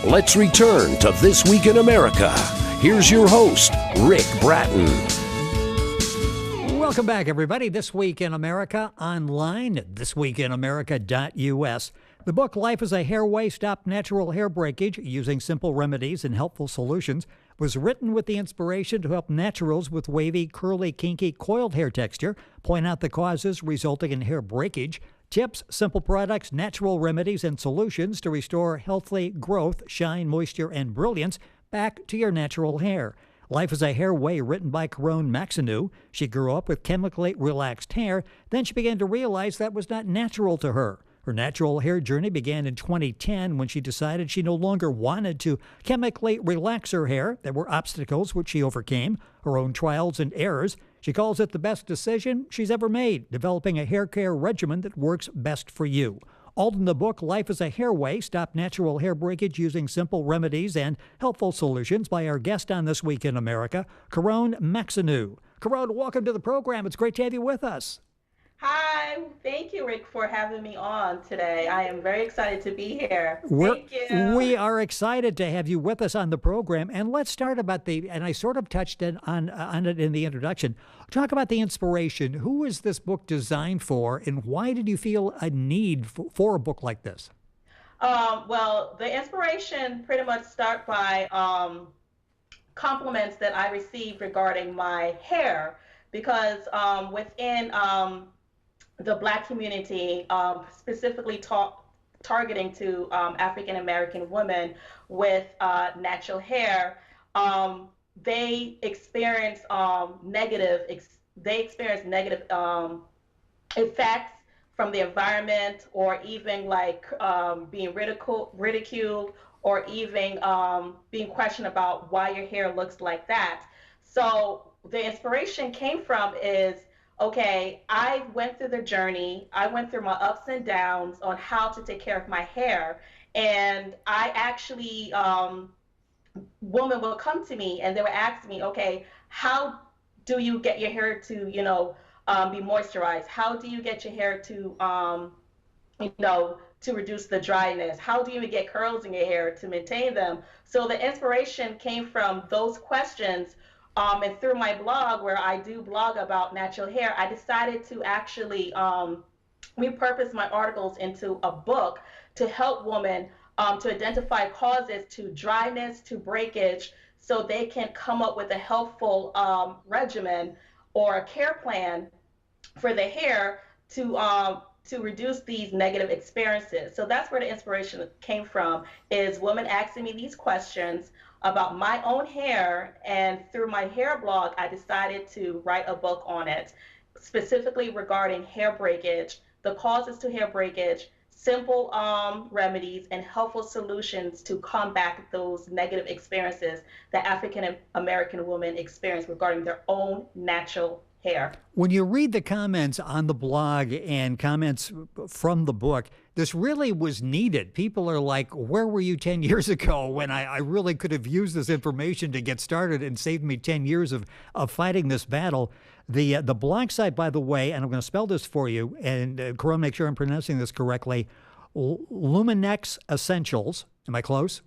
Let's return to This Week in America. Here's your host, Rick Bratton. Welcome back, everybody. This Week in America online at thisweekinamerica.us. The book, Life as a Hair Way, Stop Natural Hair Breakage Using Simple Remedies and Helpful Solutions, was written with the inspiration to help naturals with wavy, curly, kinky, coiled hair texture point out the causes resulting in hair breakage, tips, simple products, natural remedies, and solutions to restore healthy growth, shine, moisture, and brilliance back to your natural hair. Life is a Hair Way, written by Kerone Maxineau. She grew up with chemically relaxed hair. Then she began to realize that was not natural to her. Her natural hair journey began in 2010 when she decided she no longer wanted to chemically relax her hair. There were obstacles which she overcame, her own trials and errors. She calls it the best decision she's ever made, developing a hair care regimen that works best for you. All in the book, Life is a Hair Way, Stop Natural Hair Breakage Using Simple Remedies and Helpful Solutions, by our guest on This Week in America, Kerone Maxineau. Kerone, welcome to the program. It's great to have you with us. Hi, thank you, Rick, for having me on today. I am very excited to be here. Thank you. We are excited to have you with us on the program. And let's start about and I sort of touched on it in the introduction. Talk about the inspiration. Who is this book designed for, and why did you feel a need for a book like this? Well, the inspiration pretty much start by compliments that I received regarding my hair, because within the Black community, specifically targeting to African American women with natural hair, they experience negative effects from the environment, or even like being ridiculed, or even being questioned about why your hair looks like that. So the inspiration came from is, okay, I went through the journey. I went through my ups and downs on how to take care of my hair. And I actually, women will come to me and they would ask me, okay, how do you get your hair to, be moisturized? How do you get your hair to, to reduce the dryness? How do you get curls in your hair to maintain them? So the inspiration came from those questions. And through my blog, where I do blog about natural hair, I decided to actually repurpose my articles into a book to help women to identify causes to dryness, to breakage, so they can come up with a helpful regimen or a care plan for the hair to reduce these negative experiences. So that's where the inspiration came from, is women asking me these questions about my own hair, and through my hair blog, I decided to write a book on it, specifically regarding hair breakage, the causes to hair breakage, simple remedies, and helpful solutions to combat those negative experiences that African American women experience regarding their own natural hair. When you read the comments on the blog and comments from the book, this really was needed. People are like, where were you 10 years ago when I really could have used this information to get started and saved me 10 years of fighting this battle? The blog site, by the way, and I'm going to spell this for you, and Kerone, make sure I'm pronouncing this correctly, Luminex Essentials. Am I close?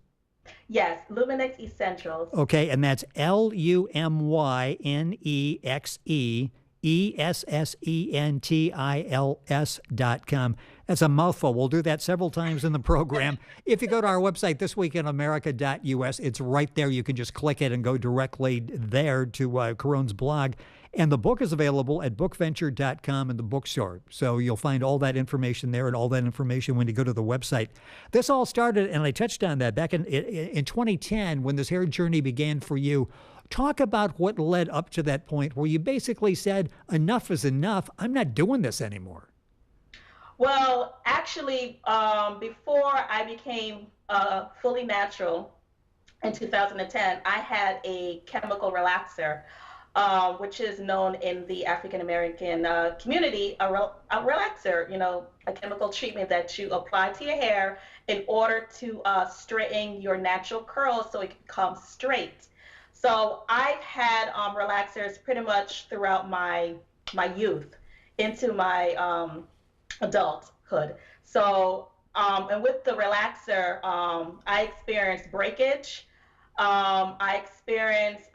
Yes, Luminex Essentials. Okay, and that's LUMYNEXEESSENTILS.com. That's a mouthful. We'll do that several times in the program. If you go to our website, thisweekinamerica.us, it's right there. You can just click it and go directly there to Kerone's blog. And the book is available at bookventure.com in the bookstore. So you'll find all that information there, and all that information when you go to the website. This all started, and I touched on that, back in 2010 when this hair journey began for you. Talk about what led up to that point where you basically said, enough is enough. I'm not doing this anymore. Well, actually, before I became fully natural in 2010, I had a chemical relaxer, which is known in the African American community, a relaxer, a chemical treatment that you apply to your hair in order to straighten your natural curls so it can come straight. So I've had relaxers pretty much throughout my youth into my adulthood. So and with the relaxer, I experienced breakage. I experienced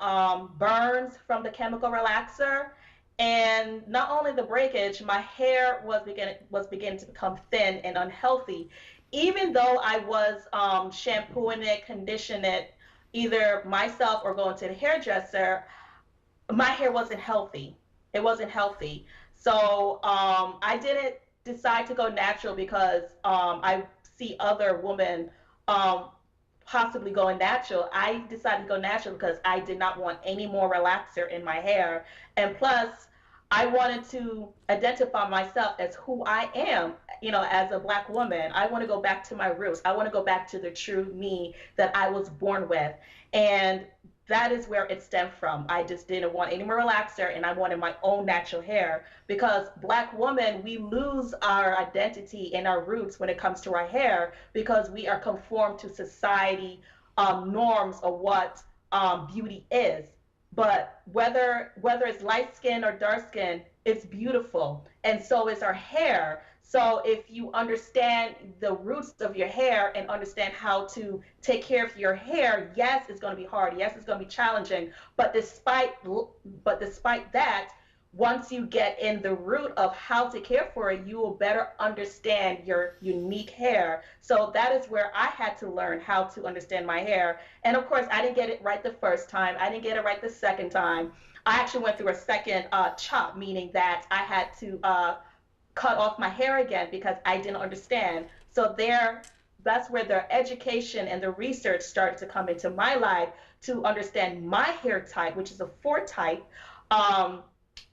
burns from the chemical relaxer, and not only the breakage, my hair was beginning to become thin and unhealthy. Even though I was shampooing it, conditioning it, either myself or going to the hairdresser, my hair wasn't healthy. It wasn't healthy. So I didn't decide to go natural because I see other women um, possibly going natural. I decided to go natural because I did not want any more relaxer in my hair. And plus, I wanted to identify myself as who I am, as a black woman. I want to go back to my roots. I want to go back to the true me that I was born with. And that is where it stemmed from. I just didn't want any more relaxer and I wanted my own natural hair because black women, we lose our identity and our roots when it comes to our hair because we are conformed to society norms of what beauty is. But whether it's light skin or dark skin, it's beautiful. And so is our hair. So if you understand the roots of your hair and understand how to take care of your hair, yes, it's going to be hard. Yes, it's going to be challenging. But despite that, once you get in the root of how to care for it, you will better understand your unique hair. So that is where I had to learn how to understand my hair. And of course, I didn't get it right the first time. I didn't get it right the second time. I actually went through a second chop, meaning that I had to cut off my hair again because I didn't understand. So that's where the education and the research started to come into my life to understand my hair type, which is a 4 type, um,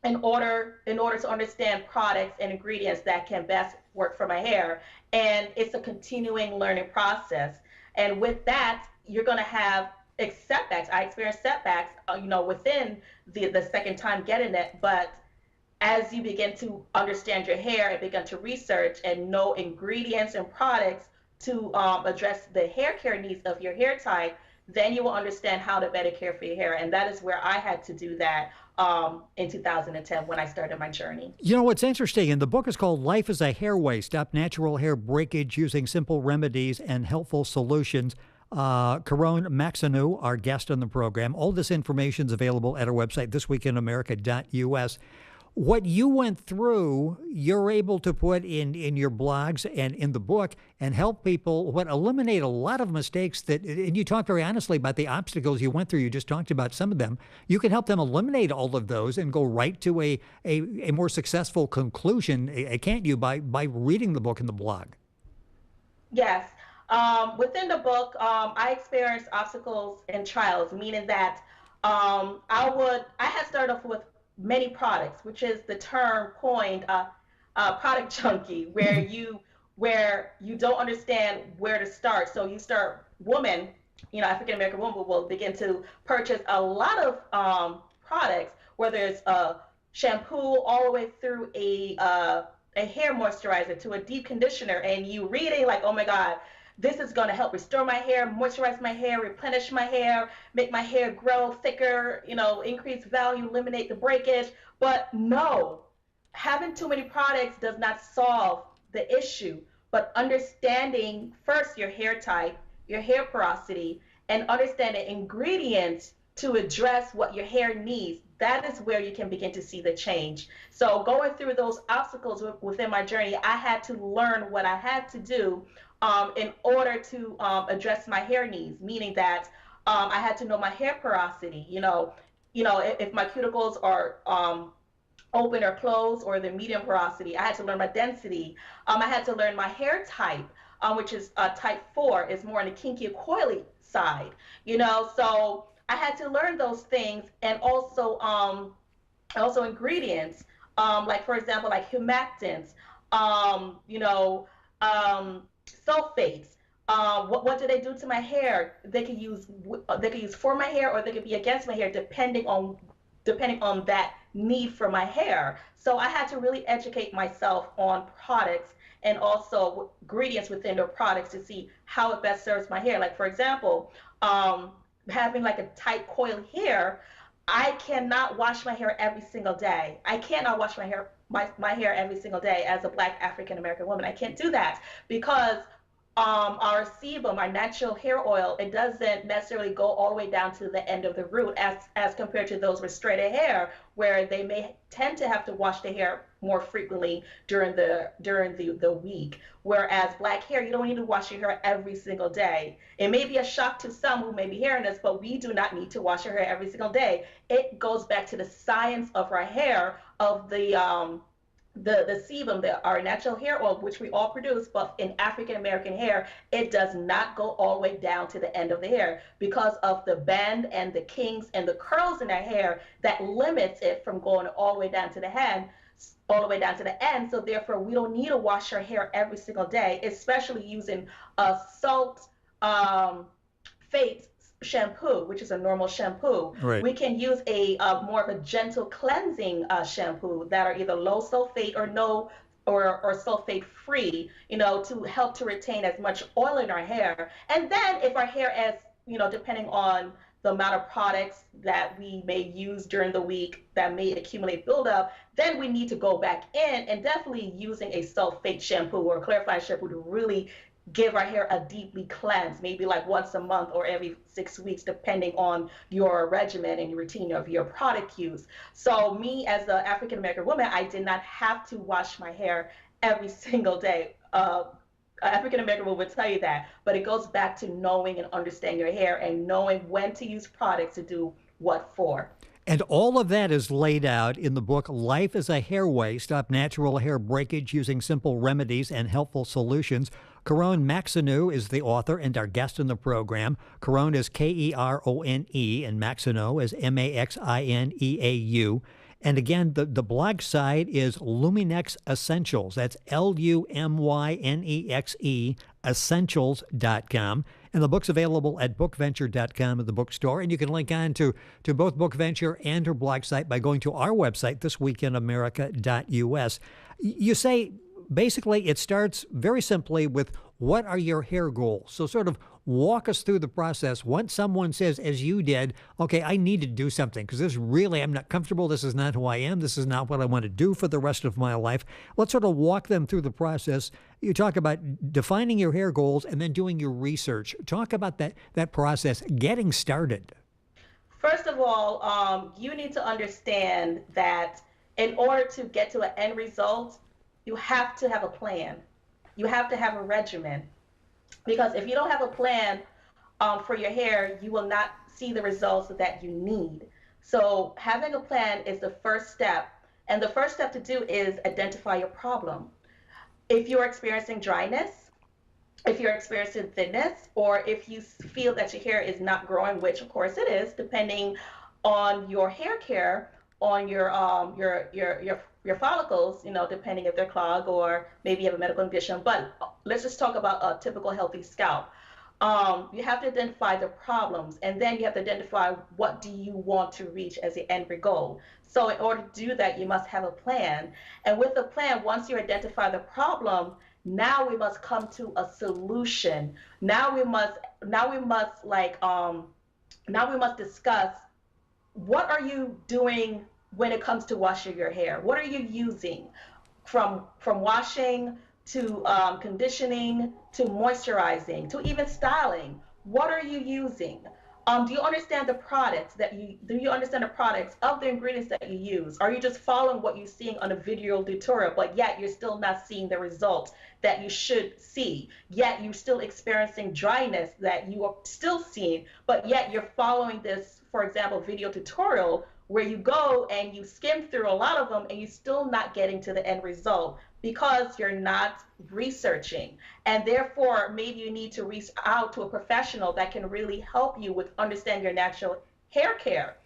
in order to understand products and ingredients that can best work for my hair. And it's a continuing learning process. And with that, you're going to have setbacks. I experienced setbacks, within the second time getting it, but as you begin to understand your hair and begin to research and know ingredients and products to address the hair care needs of your hair type, then you will understand how to better care for your hair. And that is where I had to do that in 2010 when I started my journey. You know what's interesting, and the book is called Life is a Hair Waste, Stop Natural Hair Breakage Using Simple Remedies and Helpful Solutions. Kerone Maxineau, our guest on the program. All this information is available at our website, thisweekinamerica.us. What you went through, you're able to put in your blogs and in the book and help people eliminate a lot of mistakes and you talked very honestly about the obstacles you went through. You just talked about some of them. You can help them eliminate all of those and go right to a more successful conclusion, can't you, by reading the book and the blog? Yes. Within the book, I experienced obstacles and trials, meaning that I had started off with many products, which is the term coined product junkie, where you don't understand where to start. So you start women, African American women will begin to purchase a lot of products, whether it's a shampoo all the way through a hair moisturizer to a deep conditioner, and you reading like, oh my God, this is going to help restore my hair, moisturize my hair, replenish my hair, make my hair grow thicker, increase value, eliminate the breakage. But no, having too many products does not solve the issue. But understanding first your hair type, your hair porosity, and understanding ingredients to address what your hair needs, that is where you can begin to see the change. So going through those obstacles within my journey, I had to learn what I had to do in order to address my hair needs, meaning that I had to know my hair porosity. If my cuticles are open or closed or the medium porosity, I had to learn my density. I had to learn my hair type, which is type 4, is more on the kinky coily side. So I had to learn those things, and also ingredients, like for example, like humectants, sulfates. What do they do to my hair? They could use for my hair, or they could be against my hair, depending on that need for my hair. So I had to really educate myself on products and also ingredients within the products to see how it best serves my hair. Like for example, having like a tight coiled hair, I cannot wash my hair every single day. I cannot wash my hair my hair every single day as a Black African American woman. I can't do that because our sebum, our natural hair oil, it doesn't necessarily go all the way down to the end of the root as compared to those with straighter hair, where they may tend to have to wash their hair more frequently during the week. Whereas Black hair, you don't need to wash your hair every single day. It may be a shock to some who may be hearing this, but we do not need to wash our hair every single day. It goes back to the science of our hair, of the sebum, our natural hair oil, which we all produce, but in African American hair, it does not go all the way down to the end of the hair because of the bend and the kinks and the curls in our hair that limits it from going all the way down to the head, all the way down to the end. So therefore, we don't need to wash our hair every single day, especially using a salt face shampoo, which is a normal shampoo. Right. We can use a more of a gentle cleansing shampoo that are either low sulfate or no or sulfate free, to help to retain as much oil in our hair. And then if our hair is, depending on the amount of products that we may use during the week that may accumulate buildup, then we need to go back in and definitely using a sulfate shampoo or clarifying shampoo to really give our hair a deeply cleanse, maybe like once a month or every 6 weeks, depending on your regimen and your routine of your product use. So me as an African American woman, I did not have to wash my hair every single day. African American woman would tell you that, but it goes back to knowing and understanding your hair and knowing when to use products to do what for. And all of that is laid out in the book, Life is a Hair Waste, Stop Natural Hair Breakage Using Simple Remedies and Helpful Solutions. Kerone Maxineau is the author and our guest in the program. Kerone is Kerone and Maxineau is Maxineau. And again, the blog site is Luminex Essentials. That's Lumynexe, essentials.com. And the book's available at bookventure.com in the bookstore. And you can link on to both Bookventure and her blog site by going to our website, thisweekinamerica.us. You say, basically, it starts very simply with what are your hair goals? So sort of walk us through the process. Once someone says, as you did, okay, I need to do something because I'm not comfortable. This is not who I am. This is not what I want to do for the rest of my life. Let's sort of walk them through the process. You talk about defining your hair goals and then doing your research. Talk about that process, getting started. First of all, you need to understand that in order to get to an end result, you have to have a plan. You have to have a regimen. Because if you don't have a plan for your hair, you will not see the results that you need. So having a plan is the first step. And the first step to do is identify your problem. If you're experiencing dryness, if you're experiencing thickness, or if you feel that your hair is not growing, which of course it is, depending on your hair care, on your follicles, depending if they're clogged or maybe you have a medical condition. But let's just talk about a typical healthy scalp. You have to identify the problems, and then you have to identify what do you want to reach as the end goal. So in order to do that, you must have a plan. And with the plan, once you identify the problem, now we must come to a solution. Now we must discuss what are you doing when it comes to washing your hair. What are you using from washing to conditioning to moisturizing to even styling? What are you using? Do you understand the products of the ingredients that you use? Are you just following what you're seeing on a video tutorial, but yet you're still not seeing the results that you should see? Yet you're still experiencing dryness that you are still seeing, but yet you're following this, for example, video tutorial where you go and you skim through a lot of them and you're still not getting to the end result because you're not researching. And therefore, maybe you need to reach out to a professional that can really help you with understanding your natural hair care,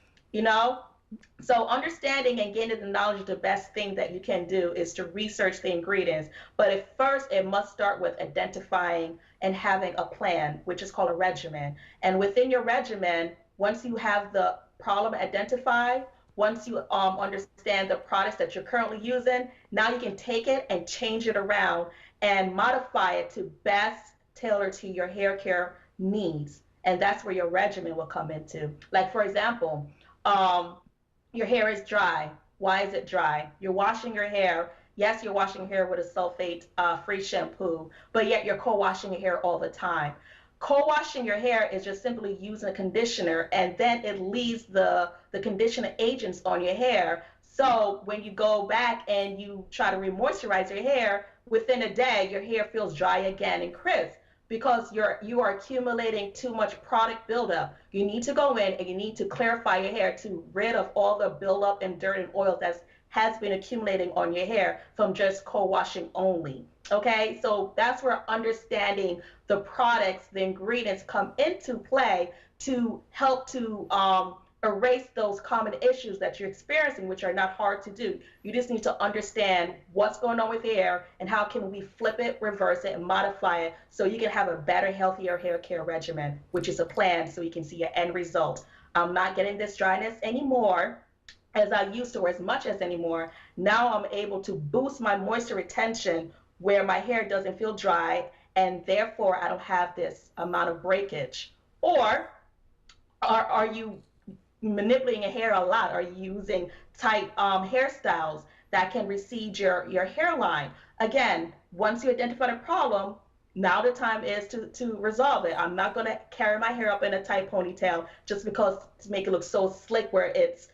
So understanding and gaining the knowledge, the best thing that you can do is to research the ingredients. But at first, it must start with identifying and having a plan, which is called a regimen. And within your regimen, once you have the problem identified, once you understand the products that you're currently using, now you can take it and change it around and modify it to best tailor to your hair care needs. And that's where your regimen will come into. Like, for example, your hair is dry. Why is it dry? You're washing your hair. Yes, you're washing your hair with a sulfate free shampoo, but yet you're co-washing your hair all the time. Co-washing your hair is just simply using a conditioner, and then it leaves the conditioner agents on your hair. So when you go back and you try to re-moisturize your hair, within a day, your hair feels dry again and crisp because you are accumulating too much product buildup. You need to go in and you need to clarify your hair to rid of all the buildup and dirt and oils that has been accumulating on your hair from just co-washing only. Okay, so that's where understanding the products, the ingredients come into play to help to erase those common issues that you're experiencing, which are not hard to do. You just need to understand what's going on with your hair and how can we flip it, reverse it, and modify it so you can have a better, healthier hair care regimen, which is a plan so you can see your end result. I'm not getting this dryness anymore as I used to, or as much as anymore. Now I'm able to boost my moisture retention where my hair doesn't feel dry, and therefore I don't have this amount of breakage. Or are you manipulating your hair a lot? Are you using tight hairstyles that can recede your hairline? Again, once you identify the problem, now the time is to resolve it. I'm not going to carry my hair up in a tight ponytail just because to make it look so slick where it's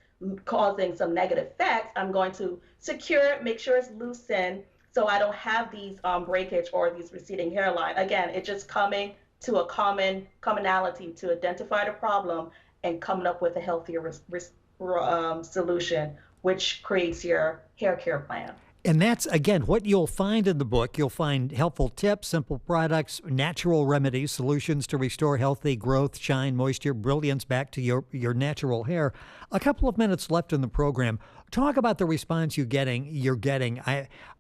causing some negative effects. I'm going to secure it, make sure it's loosened so I don't have these breakage or these receding hairline. Again, it's just coming to a commonality to identify the problem and coming up with a healthier solution, which creates your hair care plan. And that's, again, what you'll find in the book. You'll find helpful tips, simple products, natural remedies, solutions to restore healthy growth, shine, moisture, brilliance back to your natural hair. A couple of minutes left in the program. Talk about the response you're getting.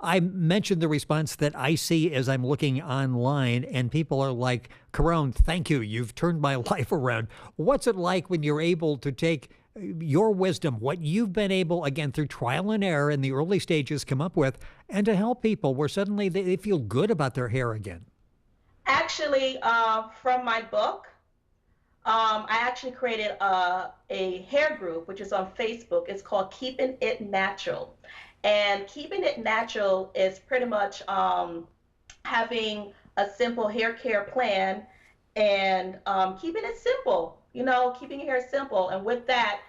I mentioned the response that I see as I'm looking online, and people are like, Kerone, thank you. You've turned my life around. What's it like when you're able to take your wisdom, what you've been able, again, through trial and error in the early stages, come up with, and to help people where suddenly they feel good about their hair again? Actually, from my book, I actually created a hair group, which is on Facebook. It's called Keeping It Natural. And Keeping It Natural is pretty much having a simple hair care plan and keeping it simple, keeping your hair simple. And with that,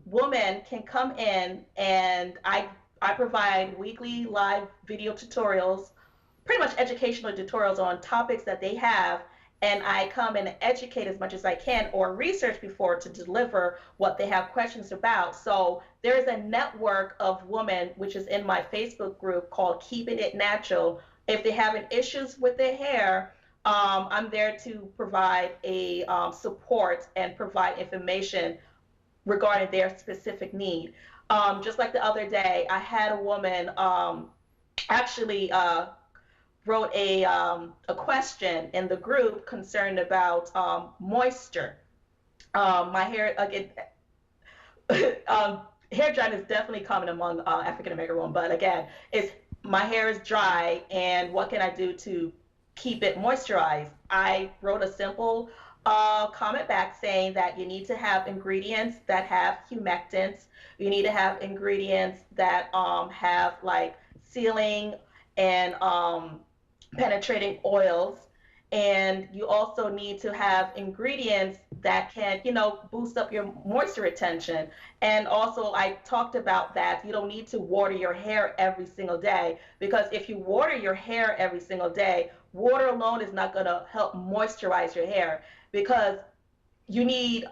women can come in and I provide weekly live video tutorials, pretty much educational tutorials on topics that they have. And I come and educate as much as I can or research before to deliver what they have questions about. So there's a network of women, which is in my Facebook group called Keeping It Natural. If they're having issues with their hair, I'm there to provide a support and provide information regarding their specific need. Just like the other day, I had a woman actually wrote a question in the group concerned about moisture. My hair, again, hair dryness is definitely common among African American women, but again, my hair is dry, and what can I do to keep it moisturized? I wrote a simple comment back saying that you need to have ingredients that have humectants. You need to have ingredients that have like sealing and penetrating oils. And you also need to have ingredients that can, boost up your moisture retention. And also I talked about that you don't need to water your hair every single day, because if you water your hair every single day, water alone is not going to help moisturize your hair, because you need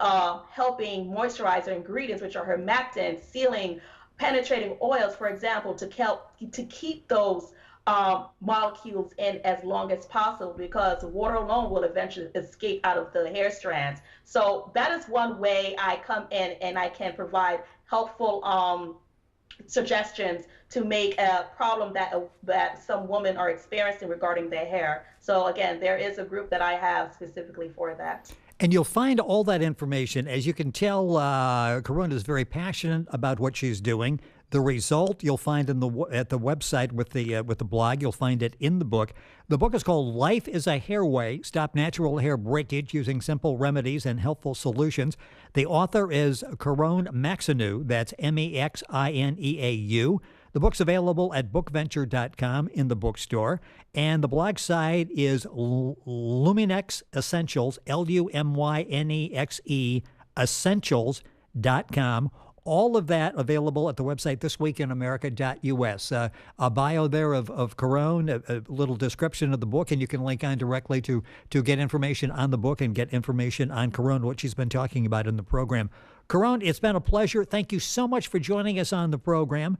helping moisturizer ingredients, which are humectants, sealing, penetrating oils, for example, to keep those molecules in as long as possible, because water alone will eventually escape out of the hair strands. So that is one way I come in and I can provide helpful suggestions to make a problem that some women are experiencing regarding their hair. So again, there is a group that I have specifically for that. And you'll find all that information. As you can tell, Kerone is very passionate about what she's doing. The result you'll find at the website with the blog. You'll find it in the book. The book is called "Life is a Hairway: Stop Natural Hair Breakage Using Simple Remedies and Helpful Solutions." The author is Kerone Maxineau. That's Maxineau. The book's available at bookventure.com in the bookstore. And the blog site is Luminex Essentials, Lumynexe Essentials.com. All of that available at the website thisweekinamerica.us. A bio there of Kerone, a little description of the book, and you can link on directly to get information on the book and get information on Kerone, what she's been talking about in the program. Kerone, it's been a pleasure. Thank you so much for joining us on the program.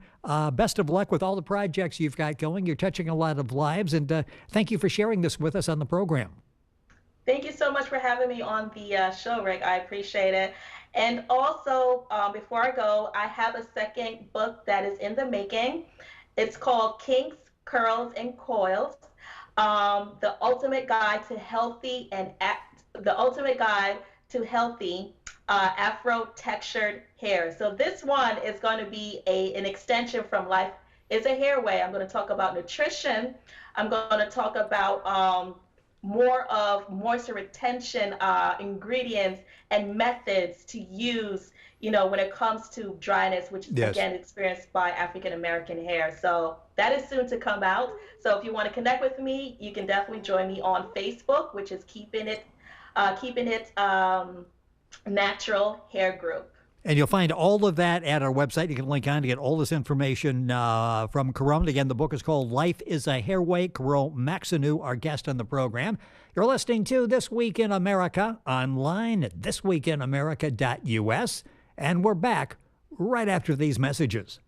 Best of luck with all the projects you've got going. You're touching a lot of lives, and thank you for sharing this with us on the program. Thank you so much for having me on the show, Rick. I appreciate it. And also, before I go, I have a second book that is in the making. It's called Kinks, Curls, and Coils: The Ultimate Guide to Healthy Afro-Textured Hair. So this one is going to be an extension from Life is a Hairway. I'm going to talk about nutrition. I'm going to talk about more of moisture retention ingredients and methods to use, when it comes to dryness, which is again experienced by African American hair. So that is soon to come out. So if you want to connect with me, you can definitely join me on Facebook, which is Keeping It Natural Hair Group. And you'll find all of that at our website. You can link on to get all this information from Kerone. Again, the book is called Life is a Hairway. Kerone Maxineau, our guest on the program. You're listening to This Week in America online at thisweekinamerica.us. And we're back right after these messages.